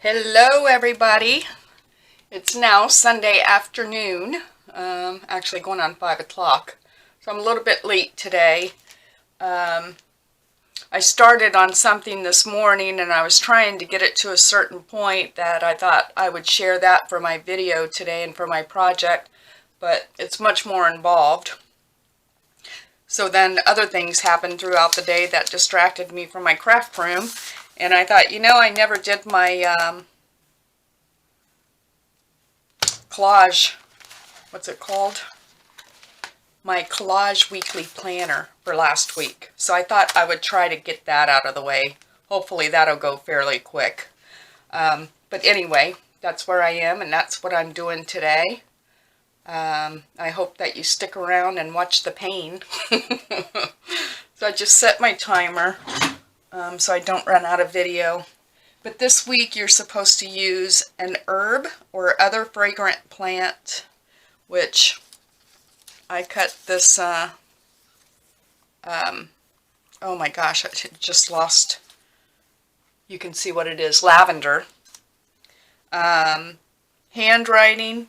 Hello everybody. It's now Sunday afternoon, actually going on 5 o'clock, so I'm a little bit late today. I started on something this morning and I was trying to get it to a certain point that I thought I would share that for my video today and for my project, but it's much more involved. So then other things happened throughout the day that distracted me from my craft room, and I thought, I never did my collage, what's it called? My collage weekly planner for last week. So I thought I would try to get that out of the way. Hopefully that'll go fairly quick. But anyway, that's where I am and that's what I'm doing today. I hope that you stick around and watch the pain. So I just set my timer so I don't run out of video. But this week you're supposed to use an herb or other fragrant plant, which I cut this, oh my gosh, I just lost, you can see what it is, lavender. Handwriting,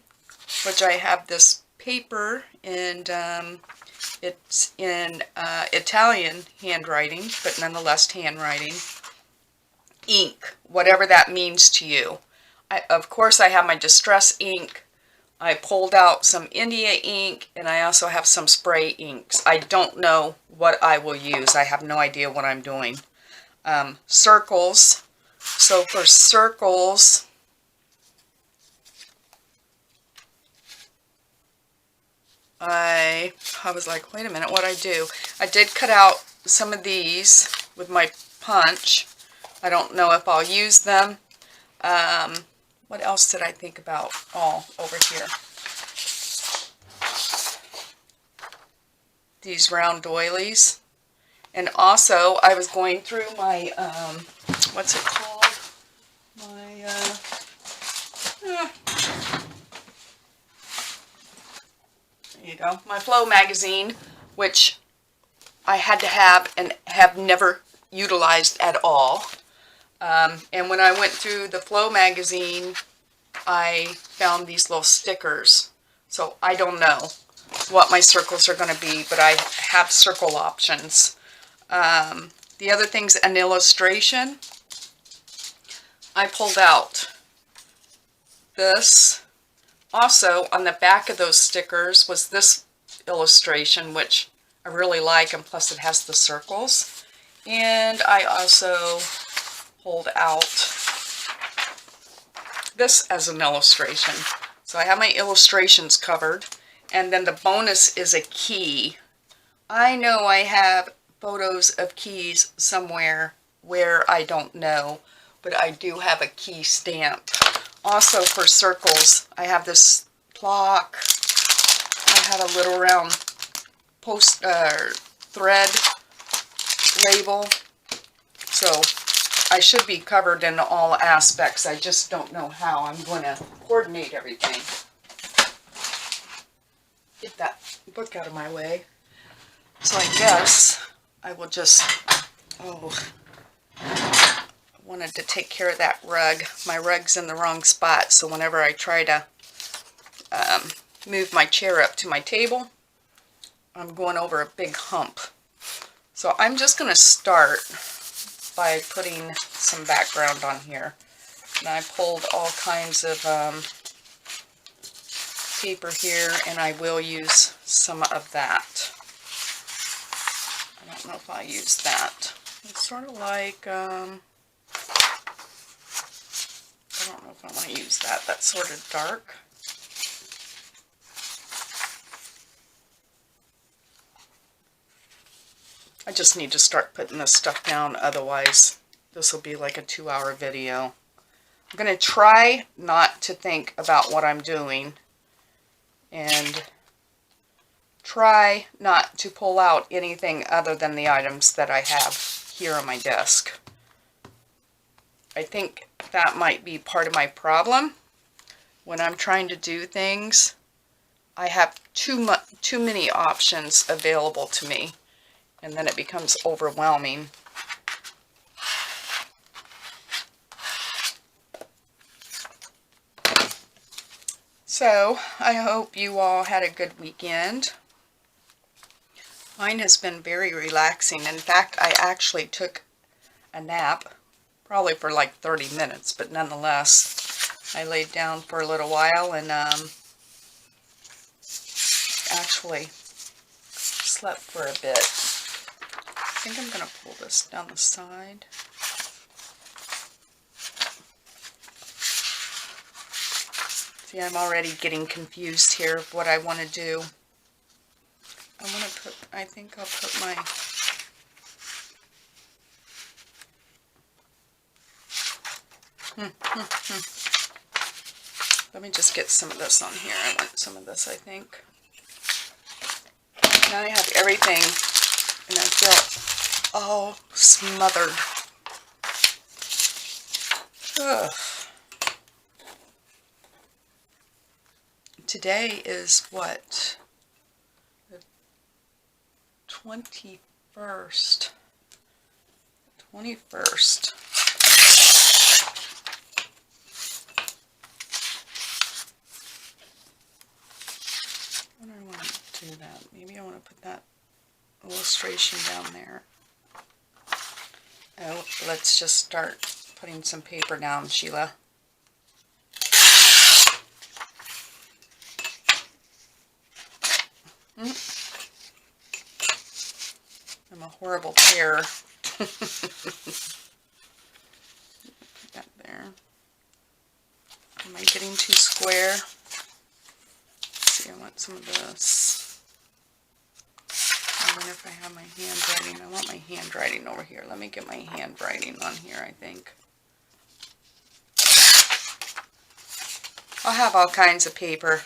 which I have this paper, and it's in Italian handwriting, but nonetheless handwriting. Ink, whatever that means to you. Of course I have my distress ink. I pulled out some India ink, and I also have some spray inks. I don't know what I will use. I have no idea what I'm doing. Circles. So for circles, I was like, wait a minute, what I do? I did cut out some of these with my punch. I don't know if I'll use them. What else did I think about? Oh, over here. These round doilies. And also, I was going through my, what's it called? My, there you go. My Flow magazine, which I had to have and have never utilized at all. And when I went through the Flow magazine, I found these little stickers. So I don't know what my circles are going to be, but I have circle options. The other thing's an illustration. I pulled out this. Also, on the back of those stickers was this illustration, which I really like, and plus it has the circles. And I also pulled out this as an illustration. So I have my illustrations covered, and then the bonus is a key. I know I have photos of keys somewhere where I don't know, but I do have a key stamp. Also for circles, I have this clock. I had a little round thread label. So I should be covered in all aspects. I just don't know how I'm going to coordinate everything. Get that book out of my way. So I guess I will just, I wanted to take care of that rug. My rug's in the wrong spot, so whenever I try to move my chair up to my table, I'm going over a big hump. So I'm just going to start by putting some background on here. And I pulled all kinds of paper here, and I will use some of that. I don't know if I'll use that. It's sort of like, I don't know if I want to use that. That's sort of dark. I just need to start putting this stuff down, otherwise this will be like a 2-hour video. I'm going to try not to think about what I'm doing and try not to pull out anything other than the items that I have here on my desk. I think that might be part of my problem. When I'm trying to do things, I have too many options available to me, and then it becomes overwhelming. So, I hope you all had a good weekend. Mine has been very relaxing. In fact, I actually took a nap, probably for like 30 minutes, but nonetheless, I laid down for a little while and actually slept for a bit. I think I'm going to pull this down the side. See, I'm already getting confused here of what I want to do. I think I'll put my, let me just get some of this on here. I want some of this, I think. Now I have everything, and I feel all smothered. Ugh. Today is what? The 21st. 21st. What do I want to do that? Maybe I want to put that illustration down there. Oh, let's just start putting some paper down, Sheila. I'm a horrible pair. Put that there. Am I getting too square? Let's see, I want some of this. I wonder if I have my handwriting. I want my handwriting over here. Let me get my handwriting on here, I think. I'll have all kinds of paper.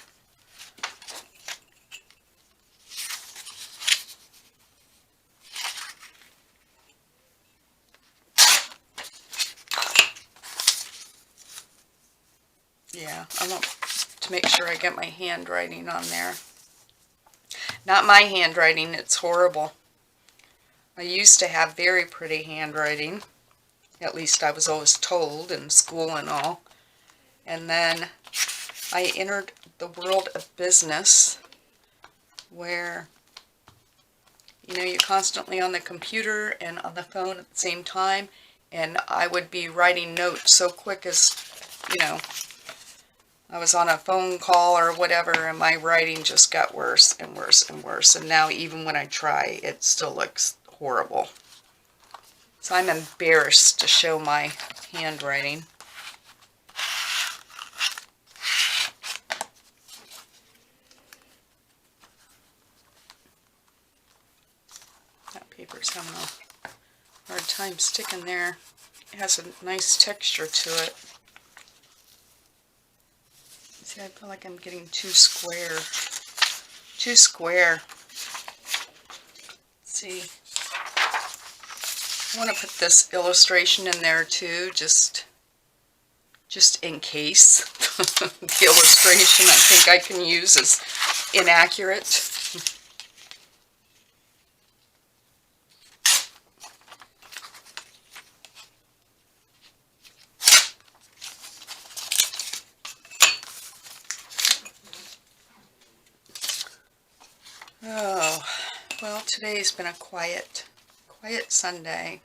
Yeah, I want to make sure I get my handwriting on there. Not my handwriting, it's horrible. I used to have very pretty handwriting. At least I was always told in school and all. And then I entered the world of business where, you know, you're constantly on the computer and on the phone at the same time. And I would be writing notes so quick as, you know, I was on a phone call or whatever, and my writing just got worse and worse and worse. And now even when I try, it still looks horrible. So I'm embarrassed to show my handwriting. That paper's having a hard time sticking there. It has a nice texture to it. See, I feel like I'm getting too square. Too square. Let's see. I want to put this illustration in there too, just in case. The illustration I think I can use is inaccurate. Oh, well, today's been a quiet Sunday.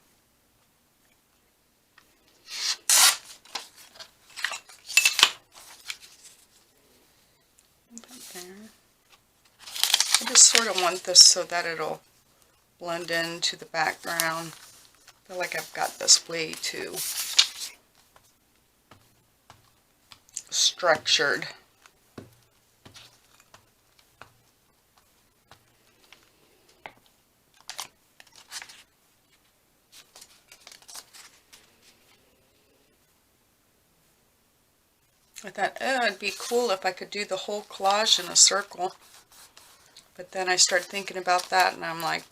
There. I just sort of want this so that it'll blend into the background. I feel like I've got this way too structured. I thought, oh, it'd be cool if I could do the whole collage in a circle. But then I started thinking about that, and I'm like,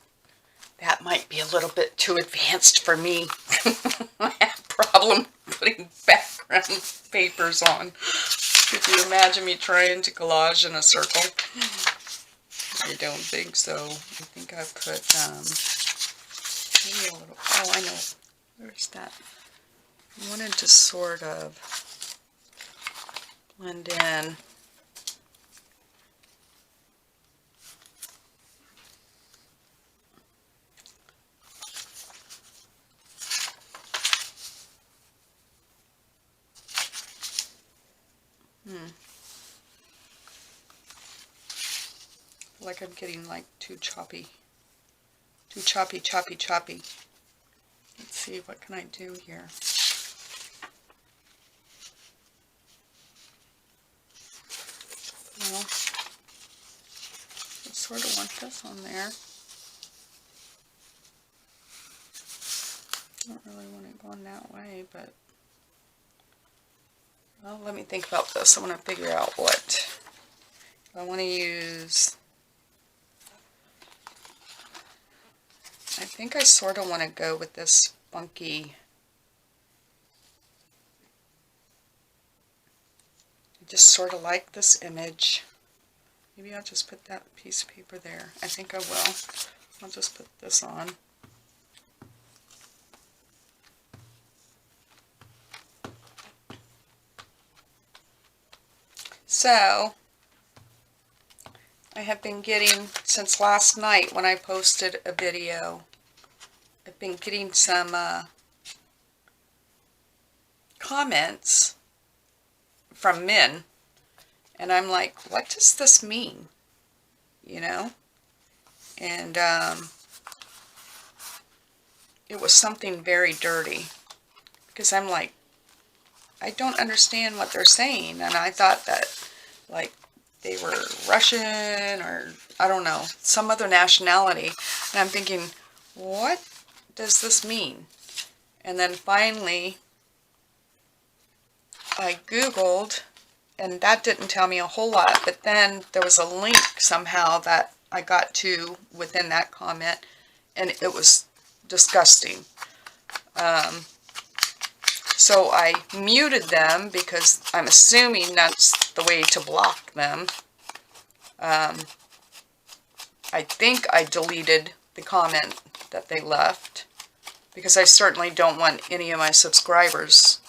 that might be a little bit too advanced for me. I have a problem putting background papers on. Could you imagine me trying to collage in a circle? I don't think so. I think I put, maybe a little, oh, I know. Where's that? I wanted to sort of blend in. Like I'm getting like too choppy. Too choppy. Let's see, what can I do here? Well, I sort of want this on there. I don't really want it going that way, but well, let me think about this. I want to figure out what I want to use. I think I sort of want to go with this funky. I just sort of like this image. Maybe I'll just put that piece of paper there. I think I will. I'll just put this on. So, I have been getting, since last night when I posted a video, I've been getting some comments from men, and I'm like, what does this mean? You know? And it was something very dirty, because I'm like, I don't understand what they're saying, and I thought that, like, they were Russian, or, I don't know, some other nationality, and I'm thinking, what does this mean? And then finally, I Googled, and that didn't tell me a whole lot, but then there was a link somehow that I got to within that comment, and it was disgusting. So I muted them because I'm assuming that's the way to block them. I think I deleted the comment that they left because I certainly don't want any of my subscribers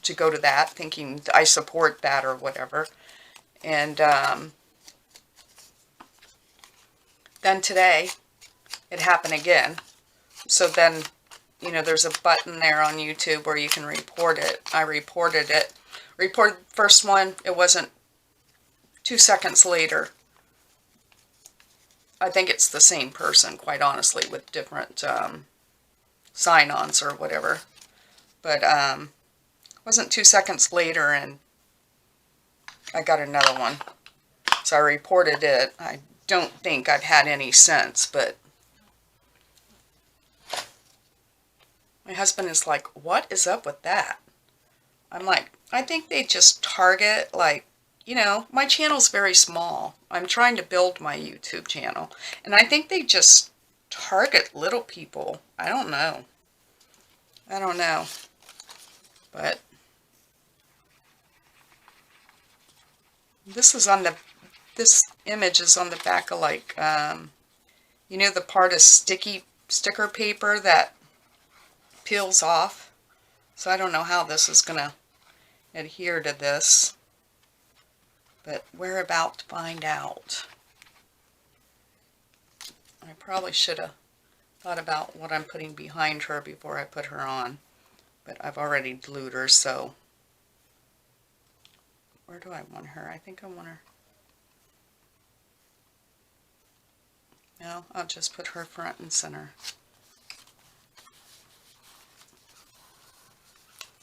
to go to that thinking I support that or whatever. And then today it happened again. So then, you know, there's a button there on YouTube where you can report it. I reported it. Reported the first one. It wasn't 2 seconds later. I think it's the same person, quite honestly, with different sign-ons or whatever. But it wasn't 2 seconds later, and I got another one. So I reported it. I don't think I've had any since, but my husband is like, what is up with that? I'm like, I think they just target, like, you know, my channel's very small. I'm trying to build my YouTube channel. And I think they just target little people. I don't know. But this image is on the back of, like, you know, the part of sticker paper that peels off. So I don't know how this is going to adhere to this, but we're about to find out. I probably should have thought about what I'm putting behind her before I put her on, but I've already glued her, so where do I want her? I think I want her. No, I'll just put her front and center.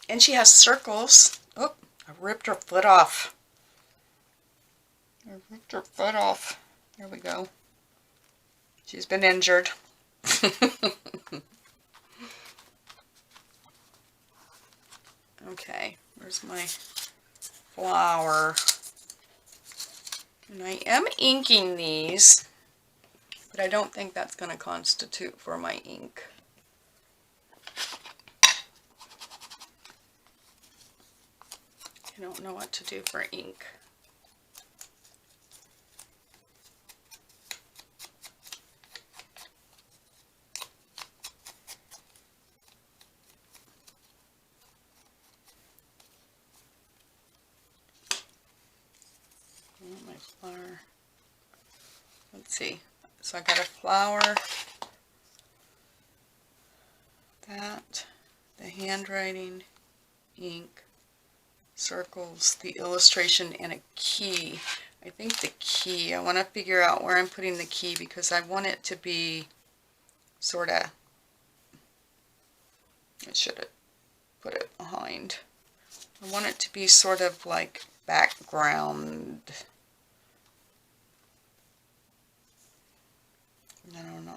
And she has circles. Oh, I ripped her foot off. There we go. She's been injured. Okay, where's my flower? And I am inking these, but I don't think that's going to constitute for my ink. I don't know what to do for ink. My flower. Let's see. So I got a flower. That, the handwriting, ink, circles, the illustration, and a key. I think the key, I want to figure out where I'm putting the key because I want it to be sort of, I should have put it behind. I want it to be sort of like background. I don't know.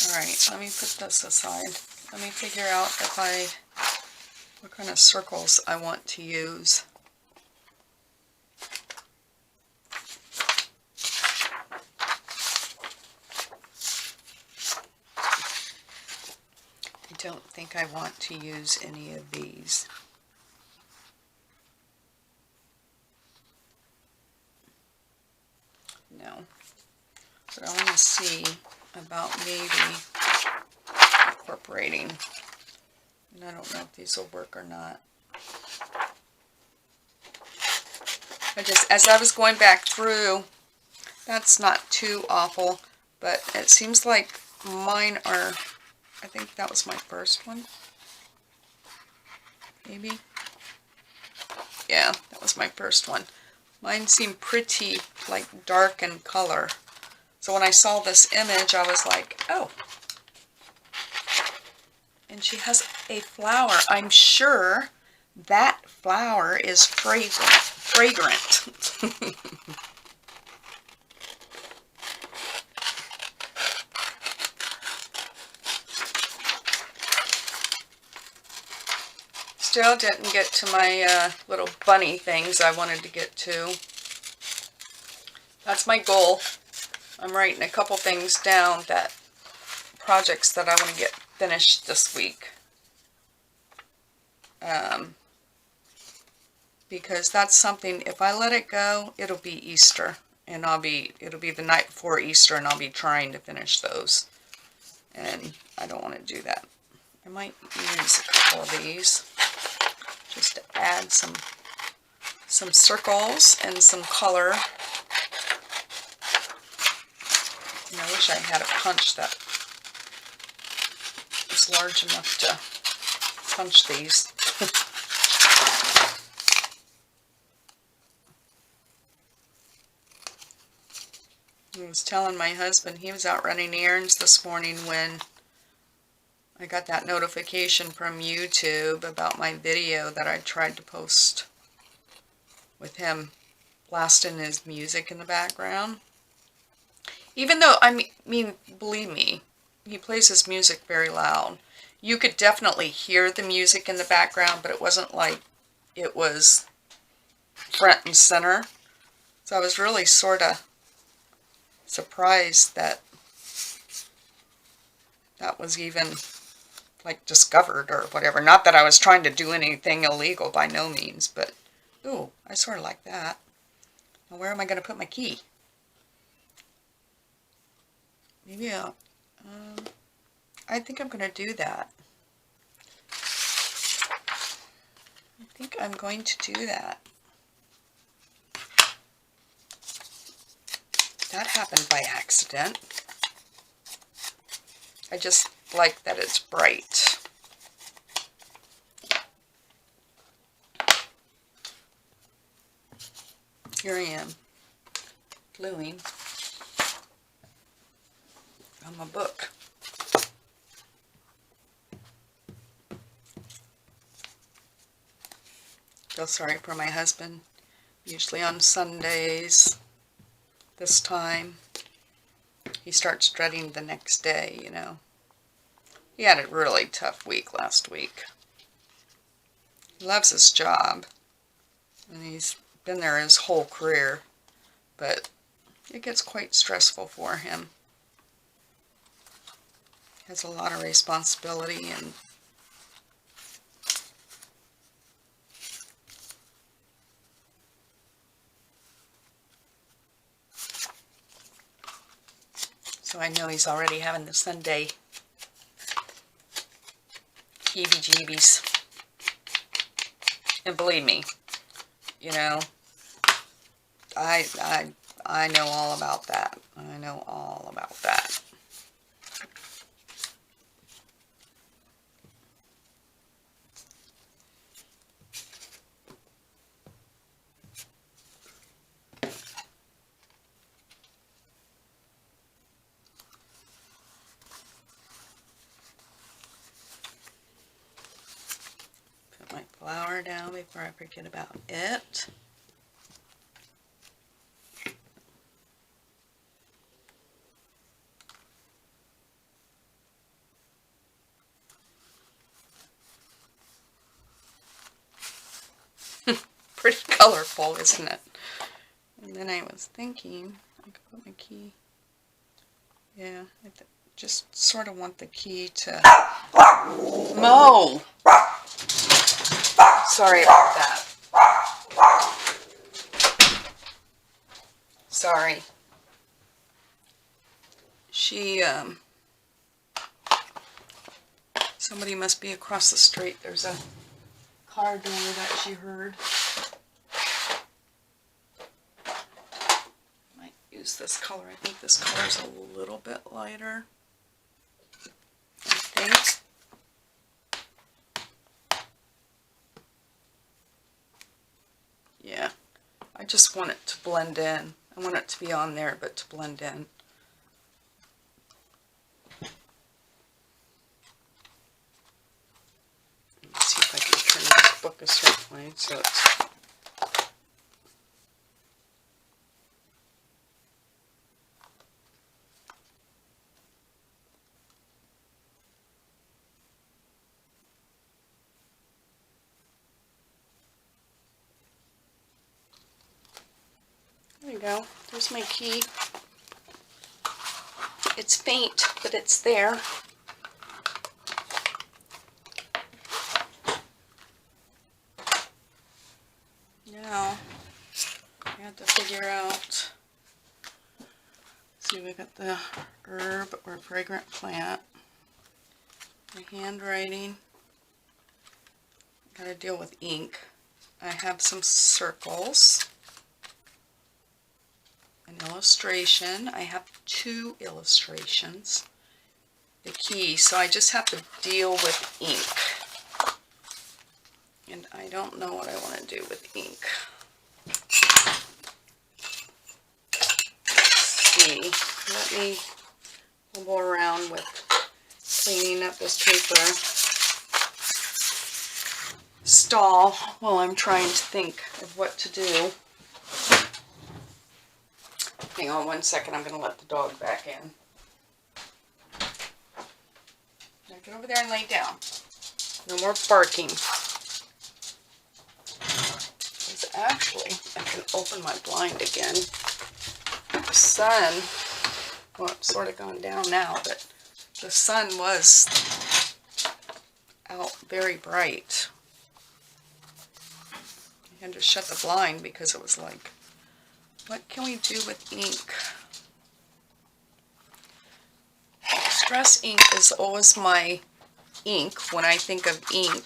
Alright, let me put this aside. Let me figure out what kind of circles I want to use. I don't think I want to use any of these. No. But I want to see about maybe incorporating. And I don't know if these will work or not. As I was going back through, that's not too awful, but it seems like mine are, I think that was my first one. Maybe. Yeah, that was my first one. Mine seem pretty like dark in color. So when I saw this image, I was like, oh. And she has a flower. I'm sure that flower is fragrant. Still didn't get to my little bunny things I wanted to get to. That's my goal. I'm writing a couple things down, projects that I want to get finished this week. Because that's something, if I let it go, it'll be Easter. And it'll be the night before Easter and I'll be trying to finish those. And I don't want to do that. I might use a couple of these just to add some circles and some color. And I wish I had a punch that was large enough to punch these. I was telling my husband he was out running errands this morning when I got that notification from YouTube about my video that I tried to post with him blasting his music in the background. Even though, I mean, believe me, he plays his music very loud. You could definitely hear the music in the background, but it wasn't like it was front and center. So I was really sort of surprised that that was even like discovered or whatever. Not that I was trying to do anything illegal, by no means, but ooh, I sort of like that. Now where am I going to put my key? Maybe I think I'm going to do that. I think I'm going to do that. That happened by accident. I just like that it's bright. Here I am, gluing on my book. Feel sorry for my husband. Usually on Sundays, this time, he starts dreading the next day, you know. He had a really tough week last week. He loves his job, and he's been there his whole career, but it gets quite stressful for him. He has a lot of responsibility, and so I know he's already having the Sunday heebie-jeebies. And believe me, you know, I know all about that. I know all about that. far down before I forget about it. Pretty colorful, isn't it? And then I was thinking, I could put my key. Yeah, I just sort of want the key to... Mo! Sorry about that. Sorry. She, somebody must be across the street. There's a car door that she heard. Might use this color. I think this color's a little bit lighter. I think. Yeah. I just want it to blend in. I want it to be on there, but to blend in. Let's see if I can turn this book a certain way so it's... There you go. There's my key. It's faint, but it's there. Now, I have to figure out, see, we got the herb or fragrant plant, the handwriting, got to deal with ink. I have some circles, an illustration. I have 2 illustrations, the key, so I just have to deal with ink. And I don't know what I want to do with ink. Let's see. Let me wobble around with cleaning up this paper stall while I'm trying to think of what to do. Hang on one second. I'm going to let the dog back in. Now get over there and lay down. No more barking. Actually, I can open my blind again. The sun, well, it's sort of gone down now, but the sun was out very bright. I had to shut the blind because it was like, what can we do with ink? Distress ink is always my ink when I think of ink.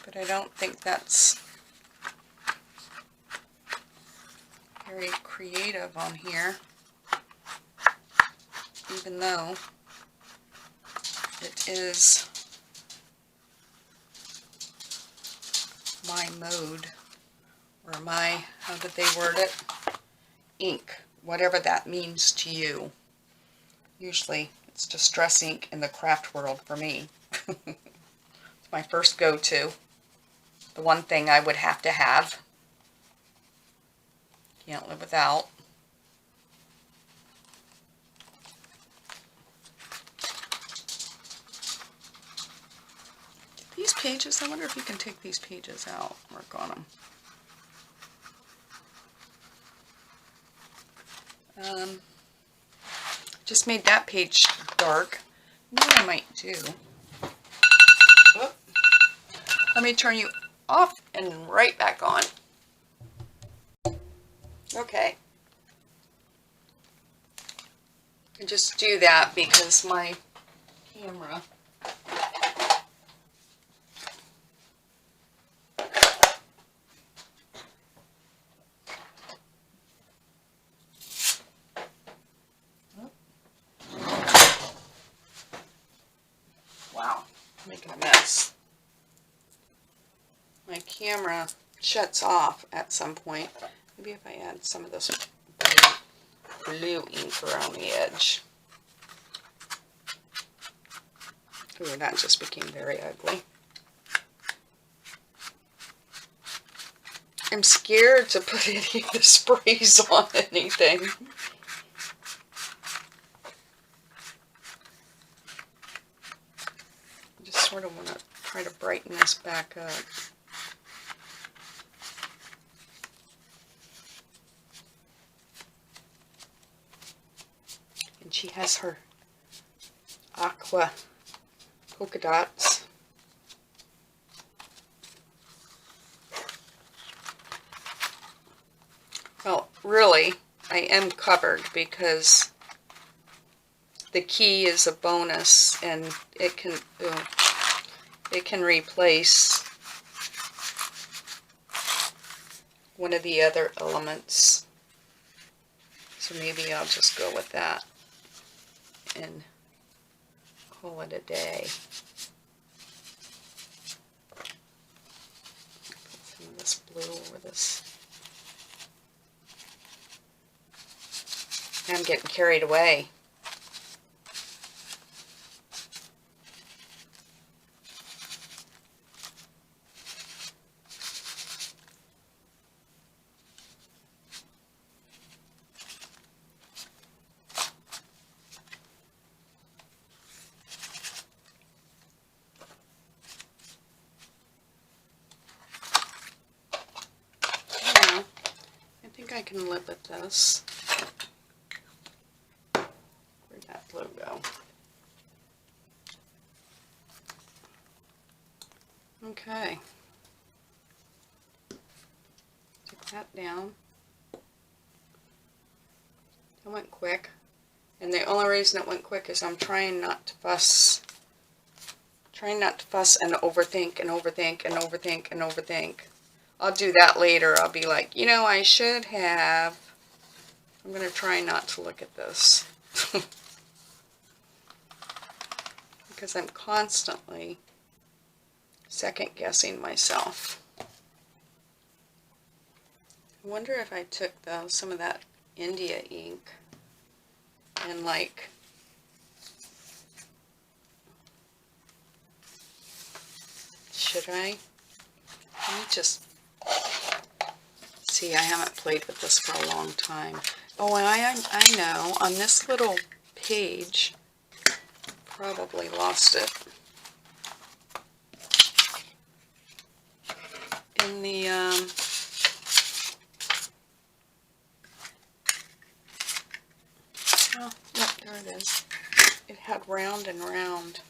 But I don't think that's very creative on here, even though it is my mode, or my, how did they word it? Ink, whatever that means to you. Usually it's distress ink in the craft world for me. It's my first go-to. The one thing I would have to have. Can't live without. These pages, I wonder if you can take these pages out, work on them. Just made that page dark. You know what I might do? Whoop. Let me turn you off and right back on. Okay. I just do that because my camera wow, making a mess. My camera shuts off at some point. Maybe if I add some of this blue ink around the edge. Ooh, that just became very ugly. I'm scared to put any of the sprays on anything. I just sort of want to try to brighten this back up. And she has her aqua polka dots. Well, really, I am covered because the key is a bonus, and it can replace one of the other elements. So maybe I'll just go with that and call it a day. Put some of this blue over this. I'm getting carried away. I think I can live with this. Where'd that blue go? Okay. Take that down. It went quick. And the only reason it went quick is I'm trying not to fuss. Trying not to fuss and overthink and overthink and overthink and overthink. I'll do that later. I'll be like, you know, I should have. I'm going to try not to look at this. Because I'm constantly second guessing myself. I wonder if I took some of that India ink and like should I? Let me just see. I haven't played with this for a long time. Oh, and I know on this little page, probably lost it in the oh, yep, there it is. It had round and round.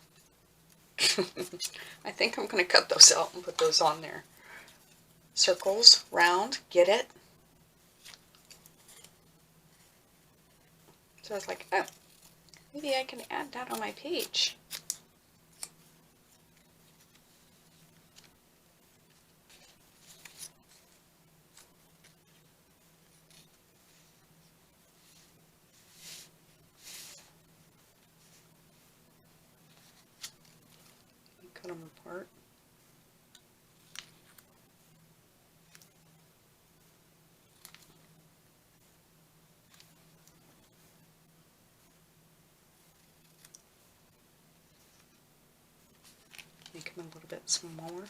I think I'm going to cut those out and put those on there. Circles, round, get it? So I was like, oh, maybe I can add that on my page. Cut them apart. Make them a little bit smaller.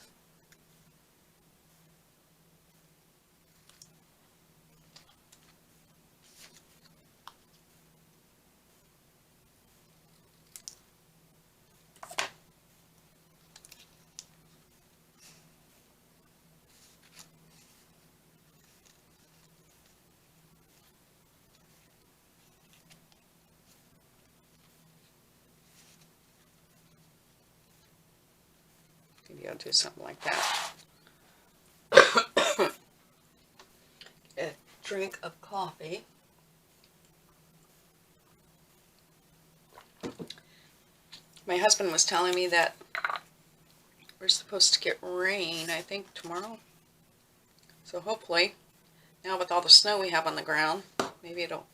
Maybe I'll do something like that. A drink of coffee. My husband was telling me that we're supposed to get rain, I think, tomorrow. So hopefully, now with all the snow we have on the ground, maybe it'll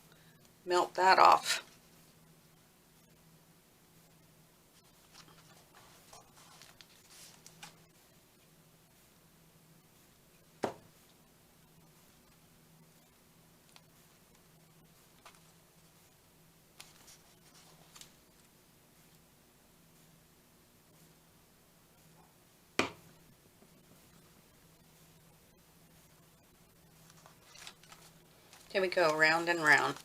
melt that off. Here we go, round and round.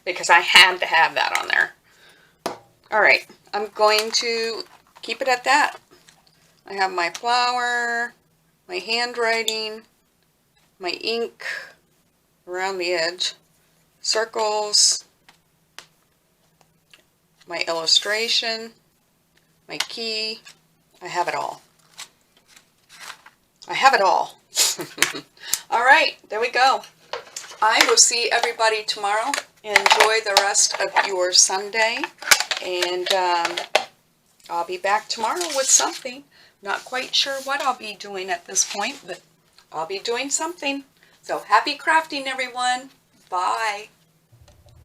Because I had to have that on there. Alright, I'm going to keep it at that. I have my flower, my handwriting, my ink around the edge, circles, my illustration, my key. I have it all. I have it all. Alright, there we go. I will see everybody tomorrow. Enjoy the rest of your Sunday. And I'll be back tomorrow with something. Not quite sure what I'll be doing at this point, but I'll be doing something. So happy crafting, everyone. Bye.